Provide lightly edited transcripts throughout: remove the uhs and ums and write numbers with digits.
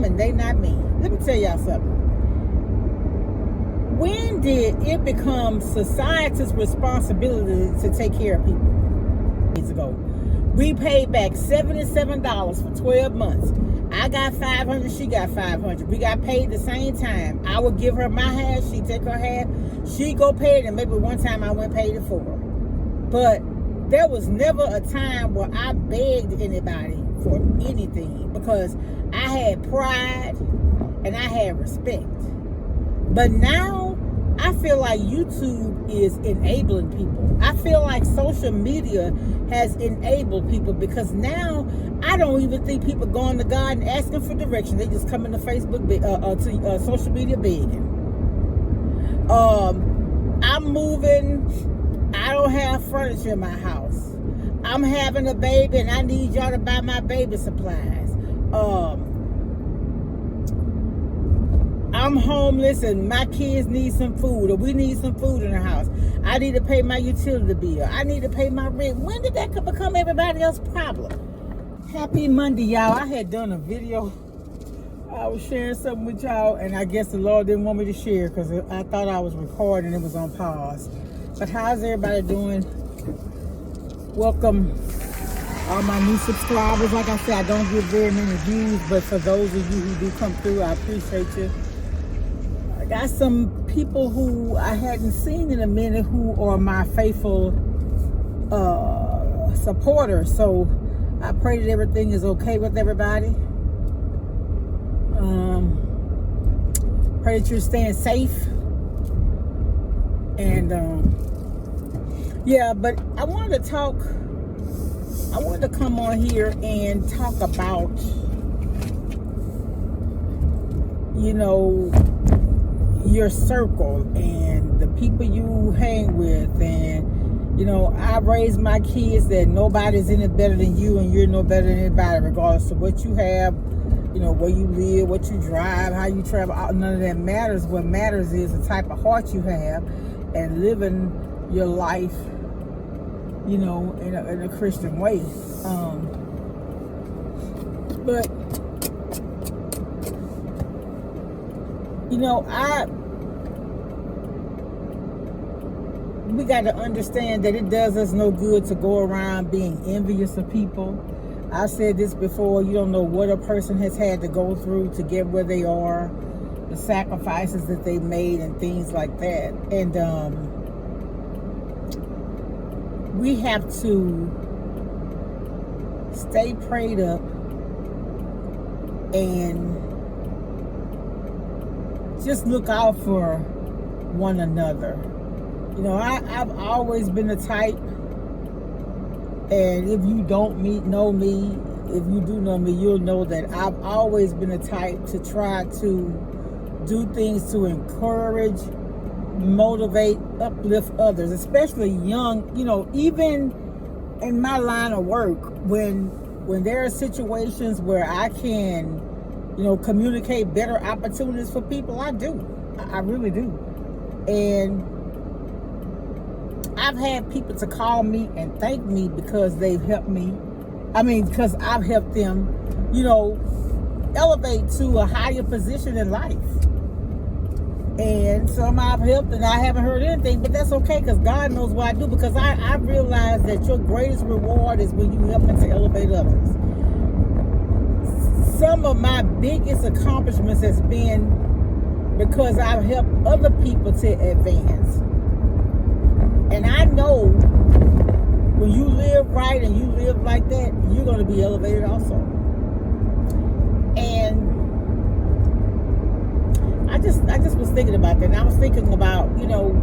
them and they not me. Let me tell y'all something. When did it become society's responsibility to take care of people? Years ago, we paid back $77 for 12 months. I got $500, she got $500. We got paid the same time. I would give her my half, she take her half. She go pay it, and maybe one time I went paid it for her. But there was never a time where I begged anybody for anything, because I had pride and I had respect. But now I feel like YouTube is enabling people. I feel like social media has enabled people, because now I don't even think people going to God and asking for direction. They just come into Facebook, to social media begging. I'm moving. I don't have furniture in my house. I'm having a baby and I need y'all to buy my baby supplies. I'm homeless and my kids need some food, or we need some food in the house. I need to pay my utility bill. I need to pay my rent. When did that become everybody else's problem? Happy Monday, y'all. I had done a video. I was sharing something with y'all, and I guess the Lord didn't want me to share because I thought I was recording. It was on pause. But how's everybody doing? Welcome all my new subscribers. Like I said, I don't get very many views, but for those of you who do come through, I appreciate you. I got some people who I hadn't seen in a minute who are my faithful supporters. So I pray that everything is okay with everybody. Pray that you're staying safe. And yeah, but I wanted to come on here and talk about, you know, your circle and the people you hang with. And, you know, I raised my kids that nobody's any better than you and you're no better than anybody, regardless of what you have, you know, where you live, what you drive, how you travel. None of that matters. What matters is the type of heart you have and living your life, you know, in a Christian way. But you know, we got to understand that it does us no good to go around being envious of people. I've said this before. You don't know what a person has had to go through to get where they are, the sacrifices that they made and things like that. And we have to stay prayed up and just look out for one another. You know, I've always been the type, and if you don't know me, if you do know me, you'll know that I've always been the type to try to do things to encourage, motivate, uplift others, especially young, you know, even in my line of work, when there are situations where I can, you know, communicate better opportunities for people, I do. I really do. And I've had people to call me and thank me because they've helped me. I mean, because I've helped them, you know, elevate to a higher position in life. And some I've helped and I haven't heard anything, but that's okay, because God knows what I do, because I realize that your greatest reward is when you help to elevate others. Some of my biggest accomplishments has been because I've helped other people to advance. And I know when you live right and you live like that, you're going to be elevated also. And I just was thinking about that. And I was thinking about, you know,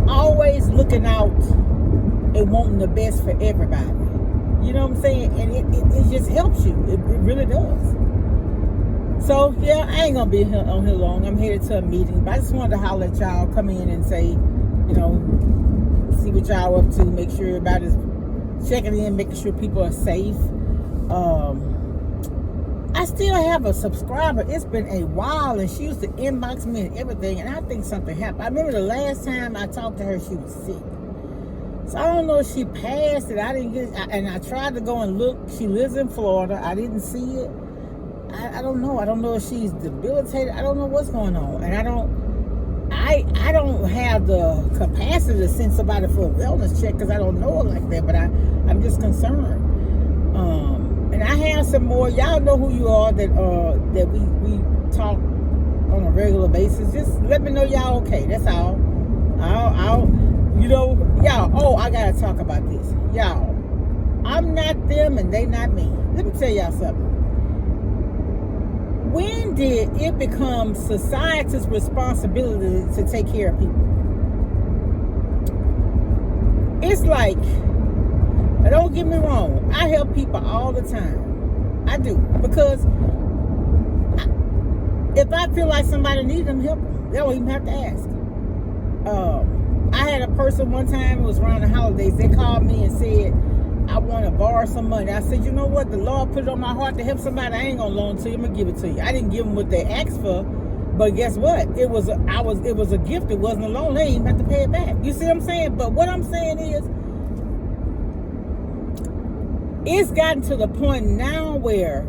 always looking out and wanting the best for everybody. You know what I'm saying? And it just helps you. It really does. So, yeah, I ain't going to be on here long. I'm headed to a meeting. But I just wanted to holler at y'all, come in and say, you know, see what y'all up to. Make sure everybody's checking in, making sure people are safe. I still have a subscriber. It's been a while, and she used to inbox me and everything, and I think something happened. I remember the last time I talked to her, she was sick. So I don't know if she passed it. I didn't get it. And I tried to go and look. She lives in Florida. I didn't see it. I don't know. I don't know if she's debilitated. I don't know what's going on. And I don't have the capacity to send somebody for a wellness check because I don't know her like that. But I'm just concerned. And I have some more. Y'all know who you are that we talk on a regular basis. Just let me know y'all okay. That's all. Y'all. Oh, I gotta talk about this, y'all. I'm not them and they not me. Let me tell y'all something. When did it become society's responsibility to take care of people? It's like, don't get me wrong, I help people all the time. I do. Because if I feel like somebody needs them, help them. They don't even have to ask. I had a person one time, it was around the holidays, they called me and said, I want to borrow some money. I said, you know what? The Lord put it on my heart to help somebody. I ain't going to loan to you. I'm going to give it to you. I didn't give them what they asked for. But guess what? It was a gift. It wasn't a loan. They didn't have to pay it back. You see what I'm saying? But what I'm saying is, it's gotten to the point now where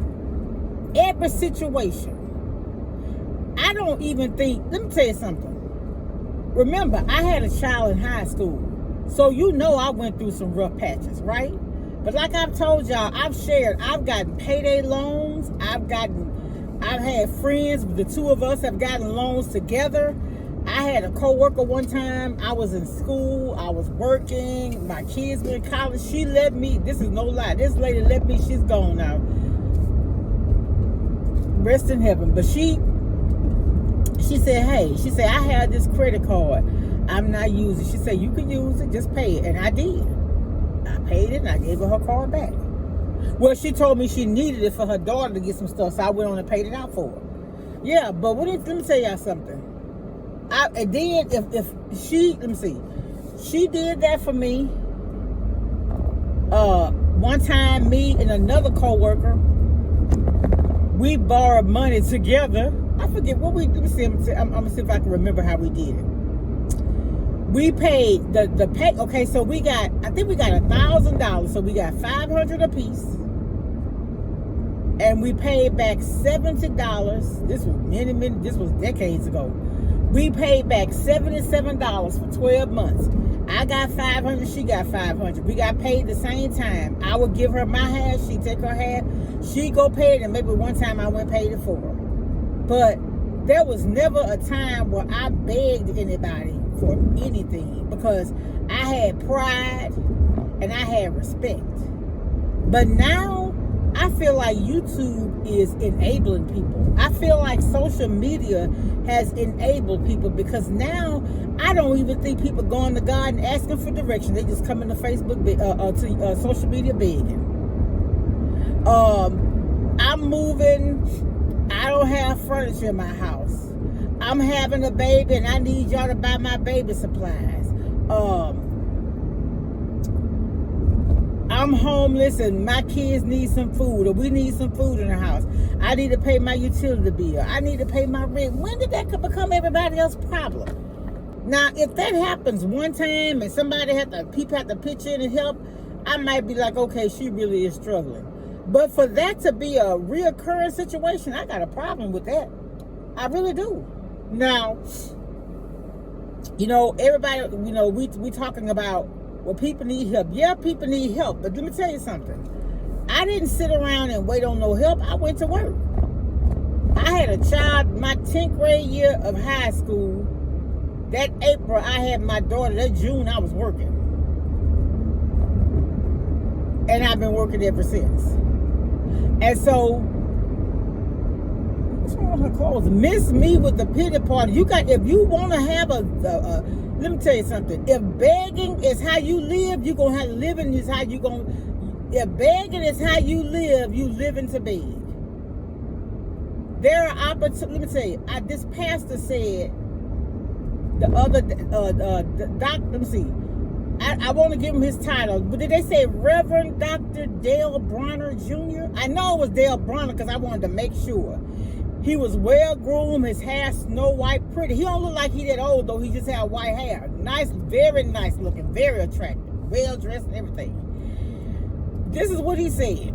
every situation, I don't even think, let me tell you something. Remember, I had a child in high school. So you know I went through some rough patches, right? But like I've told y'all, I've gotten payday loans. I've had friends, the two of us have gotten loans together. I had a coworker one time, I was in school, I was working, my kids were in college. She let me, this is no lie, this lady let me, she's gone now. Rest in heaven. But she said, hey, I have this credit card I'm not using. She said, you can use it, just pay it. And I did. I paid it and I gave her card back. Well, she told me she needed it for her daughter to get some stuff, so I went on and paid it out for her. Yeah, but let me tell y'all something. And then if she, let me see, she did that for me. One time, me and another coworker, we borrowed money together. I forget what let me see. I'm gonna see if I can remember how we did it. We paid the pay. Okay, so I think we got $1,000. So we got $500 apiece, and we paid back $70. This was decades ago. We paid back $77 for 12 months. I got $500. She got $500. We got paid the same time. I would give her my half. She take her half. She go pay it, and maybe one time I went paid it for her. But there was never a time where I begged anybody for anything because I had pride and I had respect. But now I feel like YouTube is enabling people. I feel like social media has enabled people because now I don't even think people going to God and asking for direction. They just come into Facebook to social media begging. I'm moving. I don't have furniture in my house. I'm having a baby and I need y'all to buy my baby supplies. I'm homeless and my kids need some food, or we need some food in the house. I need to pay my utility bill. I need to pay my rent. When did that become everybody else's problem? Now, if that happens one time and people have to pitch in and help, I might be like, okay, she really is struggling. But for that to be a reoccurring situation, I got a problem with that. I really do. Now, everybody, we talking about, well, people need help. Yeah, people need help. But let me tell you something. I didn't sit around and wait on no help. I went to work. I had a child, my 10th grade year of high school. That April, I had my daughter. That June, I was working. And I've been working ever since. And so, what's wrong with her clothes? Miss me with the pity party. If you want to have let me tell you something. If begging is how you live, you're going to have to live in this how you going to. If begging is how you live in to beg. There are opportunities. Let me tell you, this pastor said the other, let me see. I want to give him his title, but did they say Reverend Dr. Dale Bronner Jr.? I know it was Dale Bronner because I wanted to make sure. He was well groomed, his hair snow white, pretty. He don't look like he that old though. He just had white hair. Nice, very nice looking, very attractive. well dressed and everything. This is what he said.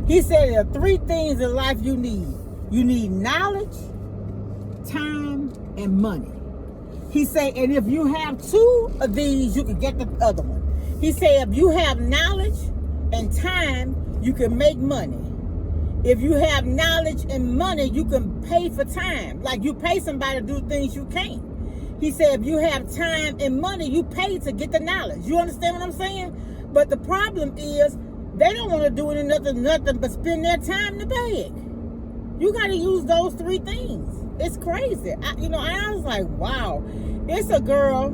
He said there are 3 things in life you need. You need knowledge, time, and money. He said, and if you have 2 of these, you can get the other one. He said, if you have knowledge and time, you can make money. If you have knowledge and money, you can pay for time. Like you pay somebody to do things you can't. He said, if you have time and money, you pay to get the knowledge. You understand what I'm saying? But the problem is, they don't want to do it in nothing but spend their time in the bag. You got to use those 3 things. It's crazy. I was like, wow. It's a girl.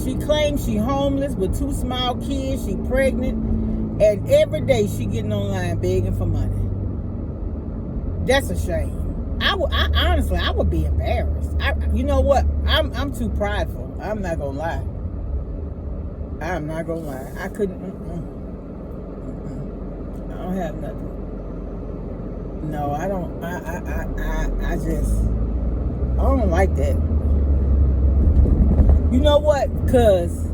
She claims she homeless with 2 small kids. She pregnant, and every day she getting online begging for money. That's a shame. I honestly, I would be embarrassed. You know what? I'm too prideful. I'm not gonna lie. I'm not gonna lie. I couldn't. I don't have nothing. No, I don't. I don't like that. You know what? Cause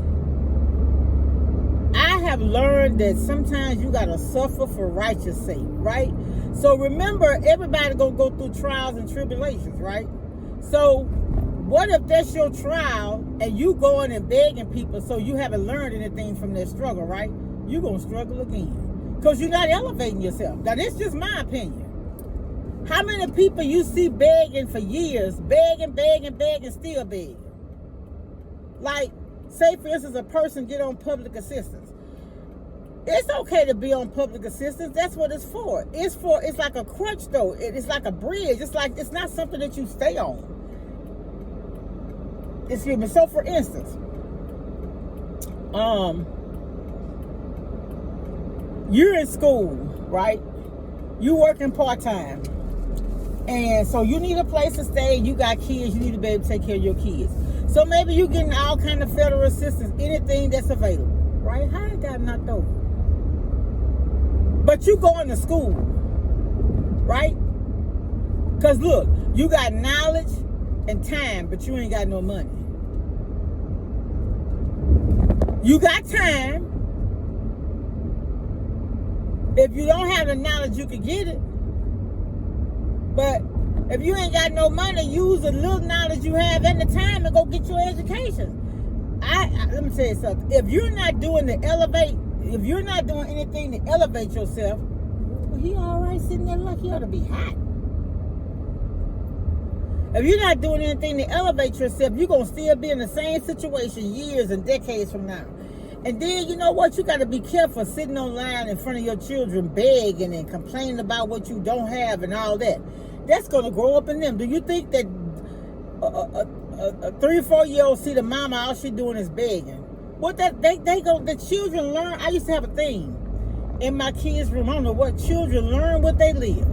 I have learned that sometimes you gotta suffer for righteous sake, right? So remember, everybody gonna go through trials and tribulations, right? So what if that's your trial and you going and begging people so you haven't learned anything from their struggle, right? You're gonna struggle again because you're not elevating yourself. Now, this is just my opinion. How many people you see begging for years, begging, still begging? Like, say for instance, a person get on public assistance. It's okay to be on public assistance. That's what it's for. It's like a crutch though. It's like a bridge. It's not something that you stay on. Excuse me. So for instance, you're in school, right? You working part-time. And so you need a place to stay. You got kids. You need to be able to take care of your kids. So maybe you're getting all kind of federal assistance, anything that's available, right? How I got knocked over? But you going to school, right? Because look, you got knowledge and time, but you ain't got no money. You got time. If you don't have the knowledge, you can get it. But if you ain't got no money, use the little knowledge you have and the time and go get your education. Let me tell you something. If you're not doing if you're not doing anything to elevate yourself, well, he all right sitting there like he ought to be hot. If you're not doing anything to elevate yourself, you're going to still be in the same situation years and decades from now. And then, you know what? You got to be careful sitting online in front of your children begging and complaining about what you don't have and all that. That's going to grow up in them. Do you think that a 3 or 4 year old see the mama, all she doing is begging? What the children learn. I used to have a thing in my kids' room. I don't know what, children learn what they live.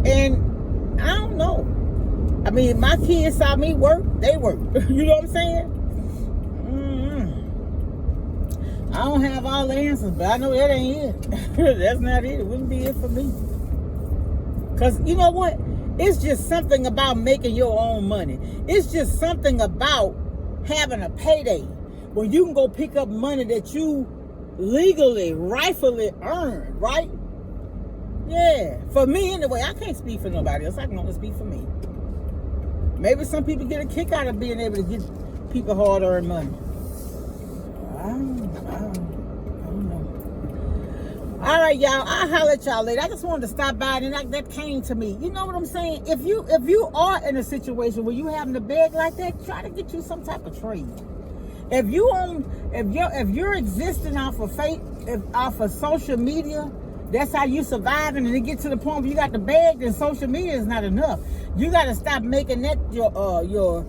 And I don't know. I mean, my kids saw me work, they work. You know what I'm saying? I don't have all the answers, but I know that ain't it. That's not it. It wouldn't be it for me. Because you know what? It's just something about making your own money. It's just something about having a payday when you can go pick up money that you legally, rightfully earned, right? Yeah. For me, anyway, I can't speak for nobody else. I can only speak for me. Maybe some people get a kick out of being able to get people hard-earned money. I don't know. All right, y'all. I'll holler at y'all later. I just wanted to stop by, and that came to me. You know what I'm saying? If you are in a situation where you having to beg like that, try to get you some type of trade. If you're existing off of social media, that's how you surviving, and it get to the point where you got to beg, then social media is not enough. You got to stop making that your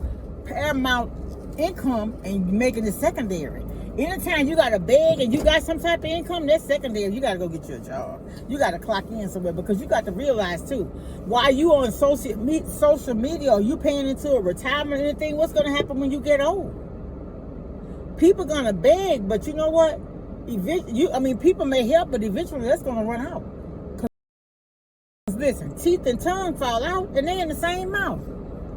paramount income and making it secondary. Anytime you got to beg and you got some type of income, that's secondary. You got to go get you a job. You got to clock in somewhere, because you got to realize too, while you on social media, are you paying into a retirement or anything? What's going to happen when you get old? People going to beg, but you know what? People may help, but eventually that's going to run out. Listen, teeth and tongue fall out, and they in the same mouth.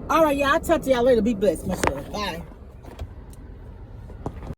All right, y'all. I'll talk to y'all later. Be blessed. Much love. Bye.